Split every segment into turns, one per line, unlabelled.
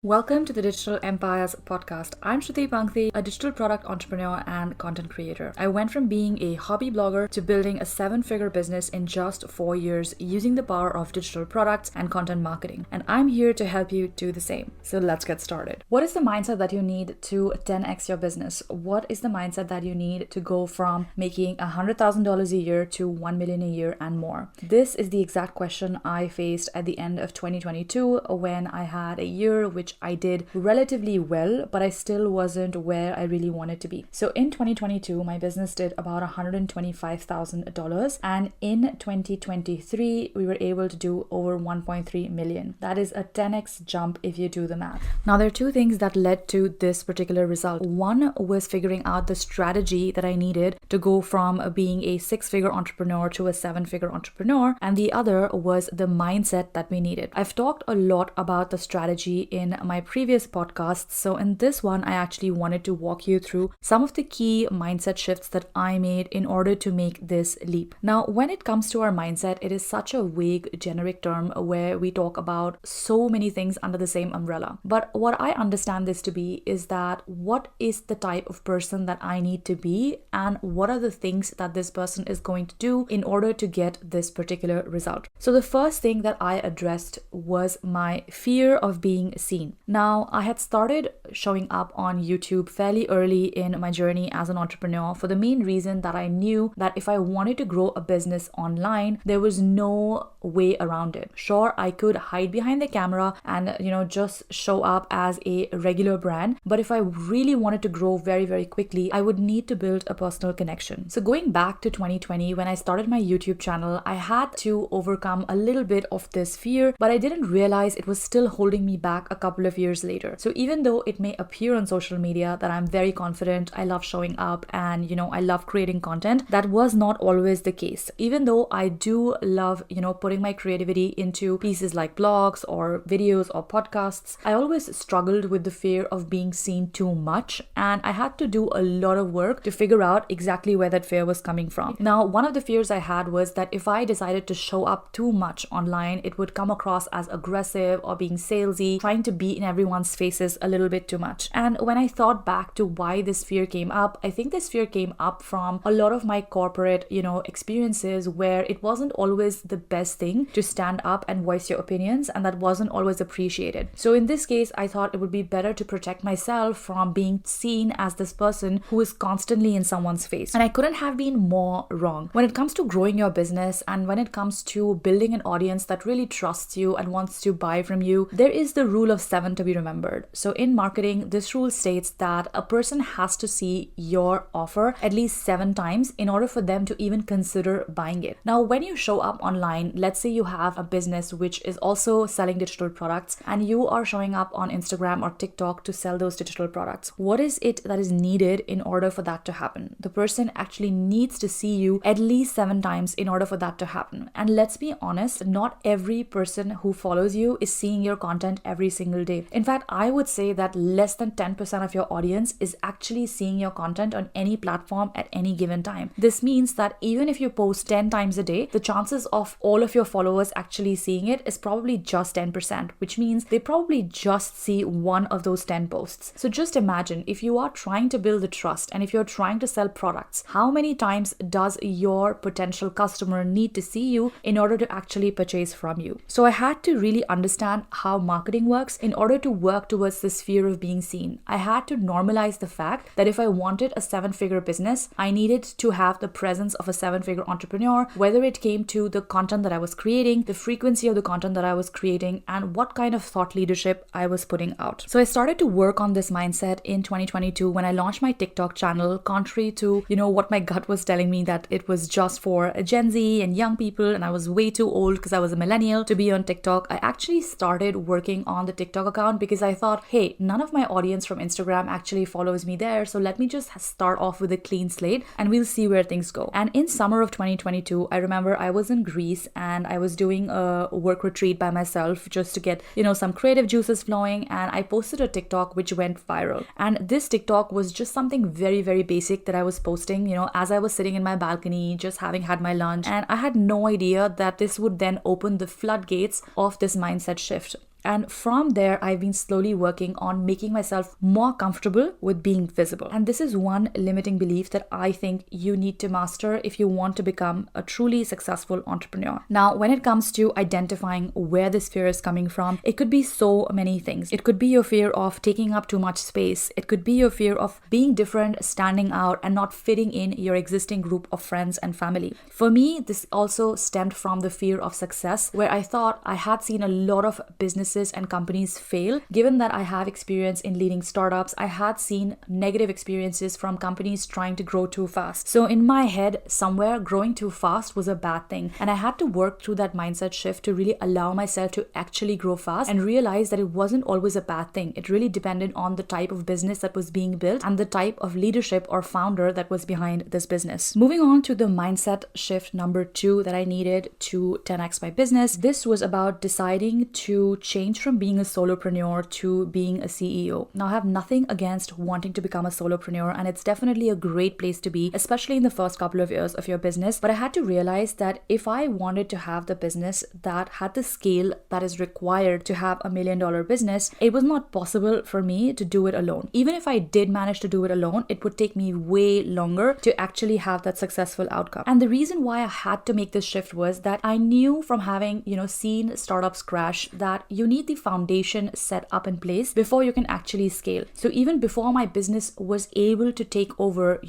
Welcome to the Digital Empires podcast. I'm Shruti Pankthi, a digital product entrepreneur and content creator. I went from being a hobby blogger to building a 7-figure business in just 4 years using the power of digital products and content marketing. And I'm here to help you do the same. So let's get started. What is the mindset that you need to 10x your business? What is the mindset that you need to go from making $100,000 a year to $1 million a year and more? This is the exact question I faced at the end of 2022 when I had a year which I did relatively well, but I still wasn't where I really wanted to be. So in 2022, my business did about $125,000, and in 2023, we were able to do over 1.3 million. That is a 10x jump if you do the math. Now, there are two things that led to this particular result. One was figuring out the strategy that I needed to go from being a 6-figure entrepreneur to a 7-figure entrepreneur, and the other was the mindset that we needed. I've talked a lot about the strategy in my previous podcasts, so in this one I actually wanted to walk you through some of the key mindset shifts that I made in order to make this leap. Now, when it comes to our mindset, it is such a vague, generic term where we talk about so many things under the same umbrella. But what I understand this to be is that what is the type of person that I need to be, and what are the things that this person is going to do in order to get this particular result. So the first thing that I addressed was my fear of being seen. Now, I had started showing up on YouTube fairly early in my journey as an entrepreneur for the main reason that I knew that if I wanted to grow a business online, there was no way around it. Sure, I could hide behind the camera and, just show up as a regular brand. But if I really wanted to grow very, very quickly, I would need to build a personal connection. So going back to 2020, when I started my YouTube channel, I had to overcome a little bit of this fear, but I didn't realize it was still holding me back a couple of years later. So even though it may appear on social media that I'm very confident, I love showing up and, I love creating content, that was not always the case. Even though I do love, putting my creativity into pieces like blogs or videos or podcasts, I always struggled with the fear of being seen too much, and I had to do a lot of work to figure out exactly where that fear was coming from. Now, one of the fears I had was that if I decided to show up too much online, it would come across as aggressive or being salesy, trying to be in everyone's faces a little bit too much. And when I thought back to why this fear came up, I think this fear came up from a lot of my corporate, experiences where it wasn't always the best thing to stand up and voice your opinions, and that wasn't always appreciated. So in this case, I thought it would be better to protect myself from being seen as this person who is constantly in someone's face. And I couldn't have been more wrong. When it comes to growing your business and when it comes to building an audience that really trusts you and wants to buy from you, there is the rule of 7 to be remembered. So in marketing, this rule states that a person has to see your offer at least 7 times in order for them to even consider buying it. Now, when you show up online, let's say you have a business which is also selling digital products and you are showing up on Instagram or TikTok to sell those digital products. What is it that is needed in order for that to happen? The person actually needs to see you at least 7 times in order for that to happen. And let's be honest, not every person who follows you is seeing your content every single day. In fact, I would say that less than 10% of your audience is actually seeing your content on any platform at any given time. This means that even if you post 10 times a day, the chances of all of your followers actually seeing it is probably just 10%, which means they probably just see one of those 10 posts. So just imagine, if you are trying to build the trust and if you're trying to sell products, how many times does your potential customer need to see you in order to actually purchase from you? So I had to really understand how marketing works in order to work towards this fear of being seen. I had to normalize the fact that if I wanted a 7-figure business, I needed to have the presence of a 7-figure entrepreneur, whether it came to the content that I was creating, the frequency of the content that I was creating, and what kind of thought leadership I was putting out. So I started to work on this mindset in 2022 when I launched my TikTok channel, contrary to, what my gut was telling me, that it was just for Gen Z and young people and I was way too old because I was a millennial to be on TikTok. I actually started working on the TikTok account because I thought, hey, none of my audience from Instagram actually follows me there, so let me just start off with a clean slate and we'll see where things go. And in summer of 2022, I remember I was in Greece and I was doing a work retreat by myself just to get, some creative juices flowing, and I posted a TikTok which went viral. And this TikTok was just something very, very basic that I was posting, as I was sitting in my balcony, just having had my lunch, and I had no idea that this would then open the floodgates of this mindset shift. And from there, I've been slowly working on making myself more comfortable with being visible. And this is one limiting belief that I think you need to master if you want to become a truly successful entrepreneur. Now, when it comes to identifying where this fear is coming from, it could be so many things. It could be your fear of taking up too much space. It could be your fear of being different, standing out, and not fitting in your existing group of friends and family. For me, this also stemmed from the fear of success, where I thought I had seen a lot of businesses and companies fail. Given that I have experience in leading startups, I had seen negative experiences from companies trying to grow too fast. So in my head, somewhere growing too fast was a bad thing. And I had to work through that mindset shift to really allow myself to actually grow fast and realize that it wasn't always a bad thing. It really depended on the type of business that was being built and the type of leadership or founder that was behind this business. Moving on to the mindset shift number 2 that I needed to 10x my business. This was about deciding to change from being a solopreneur to being a CEO. Now, I have nothing against wanting to become a solopreneur, and it's definitely a great place to be, especially in the first couple of years of your business. But I had to realize that if I wanted to have the business that had the scale that is required to have $1 million business, it was not possible for me to do it alone. Even if I did manage to do it alone, it would take me way longer to actually have that successful outcome. And the reason why I had to make this shift was that I knew from having, seen startups crash that you need the foundation set up in place before you can actually scale. So even before my business was able to take over,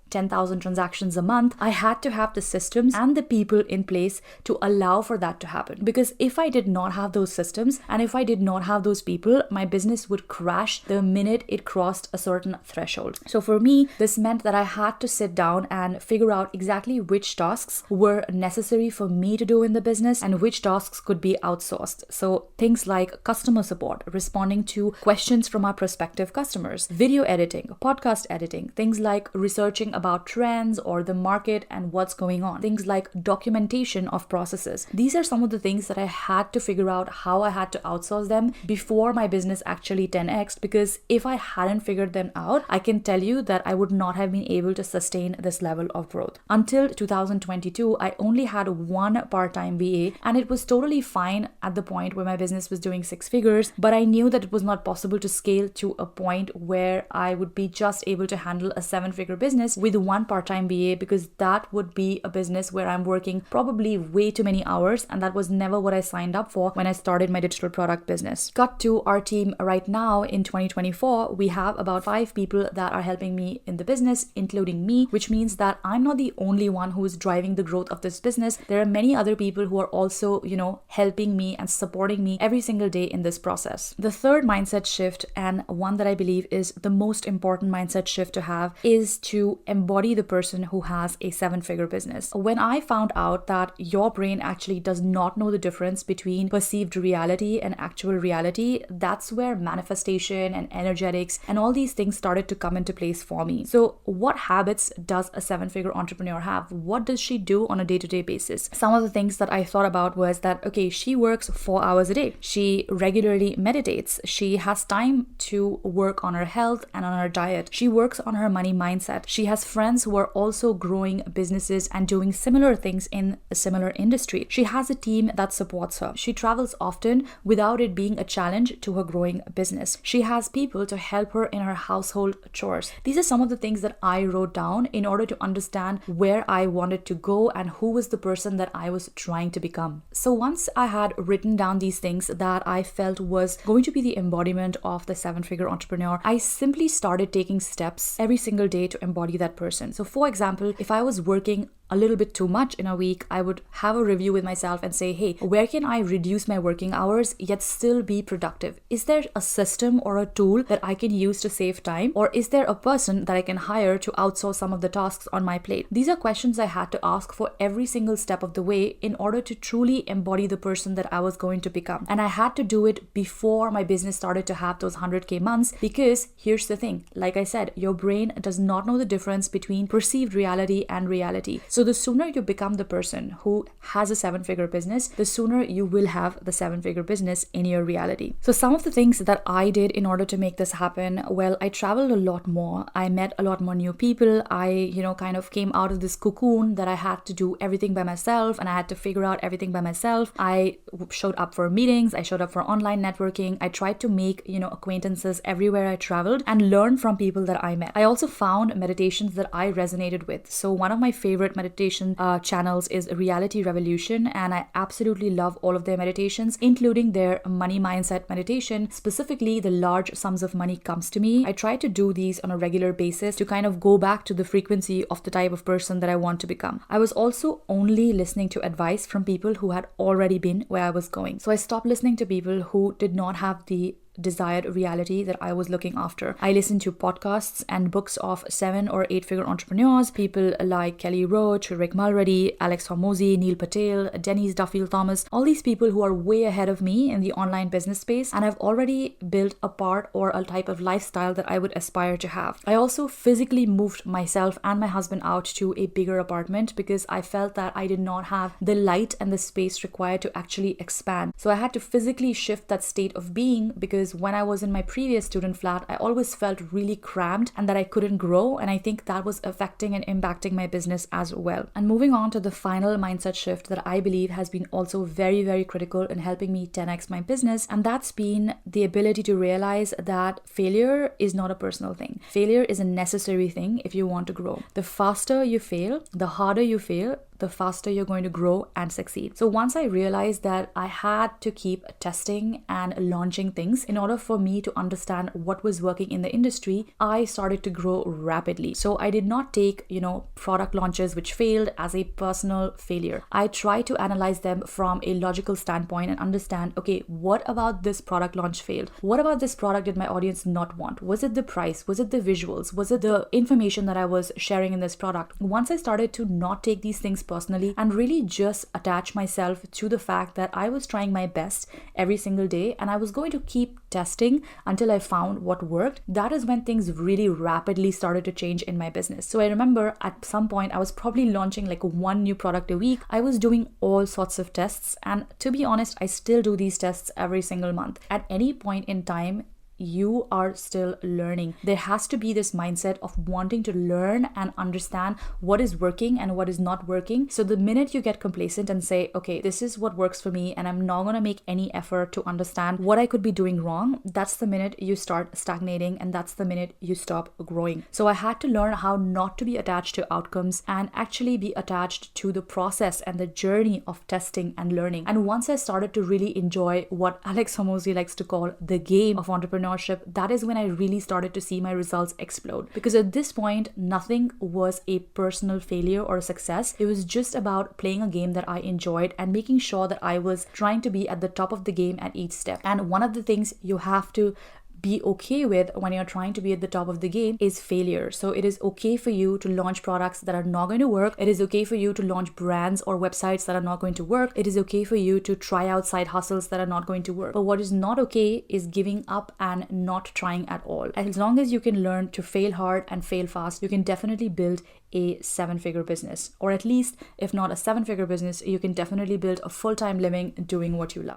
10,000 transactions a month, I had to have the systems and the people in place to allow for that to happen. Because if I did not have those systems and if I did not have those people, my business would crash the minute it crossed a certain threshold. So for me, this meant that I had to sit down and figure out exactly which tasks were necessary for me to do in the business and which tasks could be outsourced. So things like customer support, responding to questions from our prospective customers, video editing, podcast editing, things like researching about trends or the market and what's going on. Things like documentation of processes. These are some of the things that I had to figure out how I had to outsource them before my business actually 10x, because if I hadn't figured them out, I can tell you that I would not have been able to sustain this level of growth. Until 2022, I only had one part-time VA, and it was totally fine at the point where my business was doing 6 figures, but I knew that it was not possible to scale to a point where I would be just able to handle a 7-figure business with one part-time VA, because that would be a business where I'm working probably way too many hours, and that was never what I signed up for when I started my digital product business. Cut to our team right now in 2024, we have about 5 people that are helping me in the business, including me, which means that I'm not the only one who is driving the growth of this business. There are many other people who are also, helping me and supporting me every single day in this process. The third mindset shift, and one that I believe is the most important mindset shift to have, is to embody the person who has a 7-figure business. When I found out that your brain actually does not know the difference between perceived reality and actual reality, that's where manifestation and energetics and all these things started to come into place for me. So what habits does a 7-figure entrepreneur have? What does she do on a day-to-day basis? Some of the things that I thought about was that, okay, she works 4 hours a day. She regularly meditates. She has time to work on her health and on her diet. She works on her money mindset. She has friends who are also growing businesses and doing similar things in a similar industry. She has a team that supports her. She travels often without it being a challenge to her growing business. She has people to help her in her household chores. These are some of the things that I wrote down in order to understand where I wanted to go and who was the person that I was trying to become. So once I had written down these things that I felt was going to be the embodiment of the 7-figure entrepreneur, I simply started taking steps every single day to embody that person. So for example, if I was working a little bit too much in a week, I would have a review with myself and say, hey, where can I reduce my working hours yet still be productive? Is there a system or a tool that I can use to save time? Or is there a person that I can hire to outsource some of the tasks on my plate? These are questions I had to ask for every single step of the way in order to truly embody the person that I was going to become. And I had to do it before my business started to have those 100K months, because here's the thing, like I said, your brain does not know the difference between perceived reality and reality. So the sooner you become the person who has a 7-figure business, the sooner you will have the 7-figure business in your reality. So some of the things that I did in order to make this happen, well, I traveled a lot more. I met a lot more new people. I, kind of came out of this cocoon that I had to do everything by myself and I had to figure out everything by myself. I showed up for meetings. I showed up for online networking. I tried to make, acquaintances everywhere I traveled and learn from people that I met. I also found meditations that I resonated with. So one of my favorite meditation channels is Reality Revolution, and I absolutely love all of their meditations, including their money mindset meditation. Specifically, the large sums of money comes to me. I try to do these on a regular basis to kind of go back to the frequency of the type of person that I want to become. I was also only listening to advice from people who had already been where I was going. So I stopped listening to people who did not have the desired reality that I was looking after. I listened to podcasts and books of 7 or 8-figure entrepreneurs, people like Kelly Roach, Rick Mulready, Alex Hormozi, Neil Patel, Denise Duffield Thomas, all these people who are way ahead of me in the online business space, and I've already built a part or a type of lifestyle that I would aspire to have. I also physically moved myself and my husband out to a bigger apartment because I felt that I did not have the light and the space required to actually expand. So I had to physically shift that state of being, because when I was in my previous student flat, I always felt really cramped and that I couldn't grow. And I think that was affecting and impacting my business as well. And moving on to the final mindset shift that I believe has been also very, very critical in helping me 10x my business. And that's been the ability to realize that failure is not a personal thing. Failure is a necessary thing if you want to grow. The faster you fail, the harder you fail, the faster you're going to grow and succeed. So once I realized that I had to keep testing and launching things in order for me to understand what was working in the industry, I started to grow rapidly. So I did not take, product launches which failed as a personal failure. I tried to analyze them from a logical standpoint and understand, okay, what about this product launch failed? What about this product did my audience not want? Was it the price? Was it the visuals? Was it the information that I was sharing in this product? Once I started to not take these things personally and really just attach myself to the fact that I was trying my best every single day and I was going to keep testing until I found what worked, that is when things really rapidly started to change in my business. So I remember at some point I was probably launching like 1 new product a week. I was doing all sorts of tests, and to be honest, I still do these tests every single month. At any point in time, you are still learning. There has to be this mindset of wanting to learn and understand what is working and what is not working. So the minute you get complacent and say, okay, this is what works for me and I'm not going to make any effort to understand what I could be doing wrong, that's the minute you start stagnating and that's the minute you stop growing. So I had to learn how not to be attached to outcomes and actually be attached to the process and the journey of testing and learning. And once I started to really enjoy what Alex Hormozi likes to call the game of entrepreneurship, that is when I really started to see my results explode. Because at this point, nothing was a personal failure or a success. It was just about playing a game that I enjoyed and making sure that I was trying to be at the top of the game at each step. And one of the things you have to be okay with when you're trying to be at the top of the game is failure. So it is okay for you to launch products that are not going to work. It is okay for you to launch brands or websites that are not going to work. It is okay for you to try out side hustles that are not going to work. But what is not okay is giving up and not trying at all. As long as you can learn to fail hard and fail fast, you can definitely build a 7-figure business. Or at least, if not a 7-figure business, you can definitely build a full-time living doing what you love.